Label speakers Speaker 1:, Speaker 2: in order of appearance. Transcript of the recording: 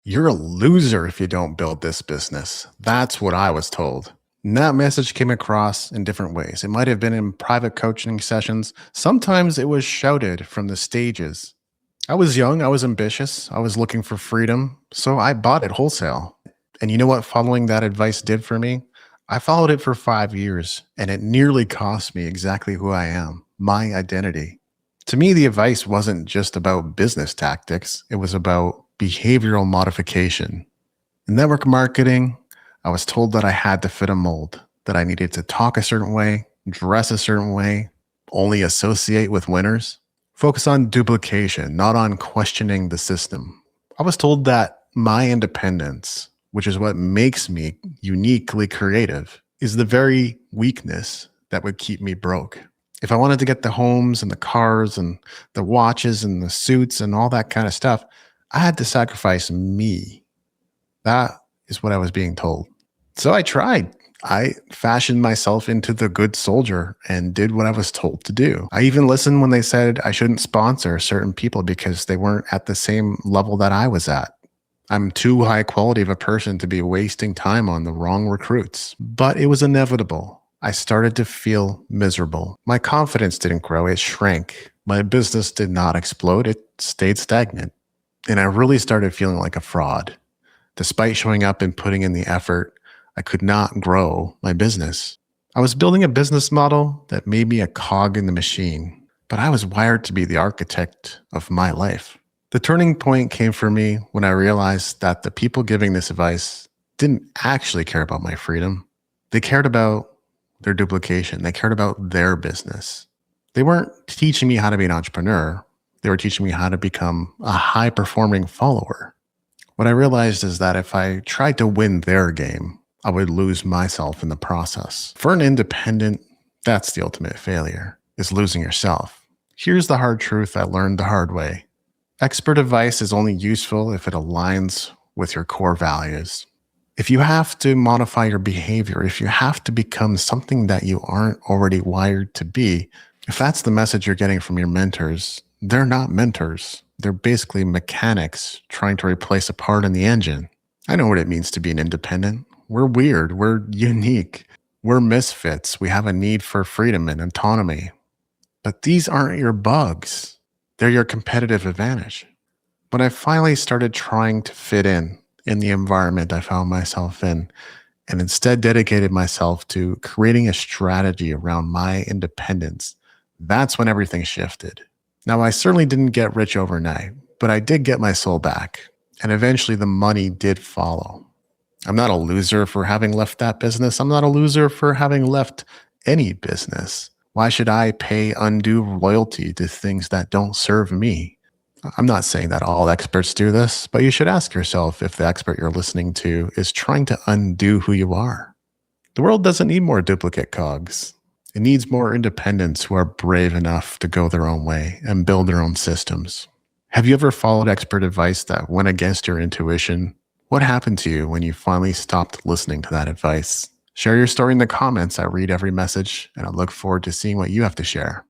Speaker 1: You're a loser if you don't build this business. That's what I was told. And that message came across in different ways. It might have been in private coaching sessions. Sometimes it was shouted from the stages. I was young, I was ambitious, I was looking for freedom, so I bought it wholesale. And you know what following that advice did for me? I followed it for 5 years, and it nearly cost me exactly who I am, my identity. To me, the advice wasn't just about business tactics, it was about behavioral modification. In network marketing, I was told that I had to fit a mold, that I needed to talk a certain way, dress a certain way, only associate with winners, focus on duplication, not on questioning the system. I was told that my independence, which is what makes me uniquely creative, is the very weakness that would keep me broke. If I wanted to get the homes and the cars and the watches and the suits and all that kind of stuff, I had to sacrifice me. That is what I was being told. So I tried. I fashioned myself into the good soldier and did what I was told to do. I even listened when they said I shouldn't sponsor certain people because they weren't at the same level that I was at. I'm too high quality of a person to be wasting time on the wrong recruits. But it was inevitable. I started to feel miserable. My confidence didn't grow, it shrank. My business did not explode, it stayed stagnant. And I really started feeling like a fraud. Despite showing up and putting in the effort, I could not grow my business. I was building a business model that made me a cog in the machine, but I was wired to be the architect of my life. The turning point came for me when I realized that the people giving this advice didn't actually care about my freedom. They cared about their duplication. They cared about their business. They weren't teaching me how to be an entrepreneur. They were teaching me how to become a high-performing follower. What I realized is that if I tried to win their game, I would lose myself in the process. For an independent, that's the ultimate failure, is losing yourself. Here's the hard truth I learned the hard way. Expert advice is only useful if it aligns with your core values. If you have to modify your behavior, if you have to become something that you aren't already wired to be, if that's the message you're getting from your mentors, they're not mentors. They're basically mechanics trying to replace a part in the engine. I know what it means to be an independent. We're weird. We're unique. We're misfits. We have a need for freedom and autonomy. But these aren't your bugs. They're your competitive advantage. When I finally started trying to fit in the environment I found myself in, and instead dedicated myself to creating a strategy around my independence, that's when everything shifted. Now, I certainly didn't get rich overnight, but I did get my soul back, and eventually the money did follow. I'm not a loser for having left that business. I'm not a loser for having left any business. Why should I pay undue loyalty to things that don't serve me? I'm not saying that all experts do this, but you should ask yourself if the expert you're listening to is trying to undo who you are. The world doesn't need more duplicate cogs. It needs more independents who are brave enough to go their own way and build their own systems. Have you ever followed expert advice that went against your intuition? What happened to you when you finally stopped listening to that advice? Share your story in the comments. I read every message, and I look forward to seeing what you have to share.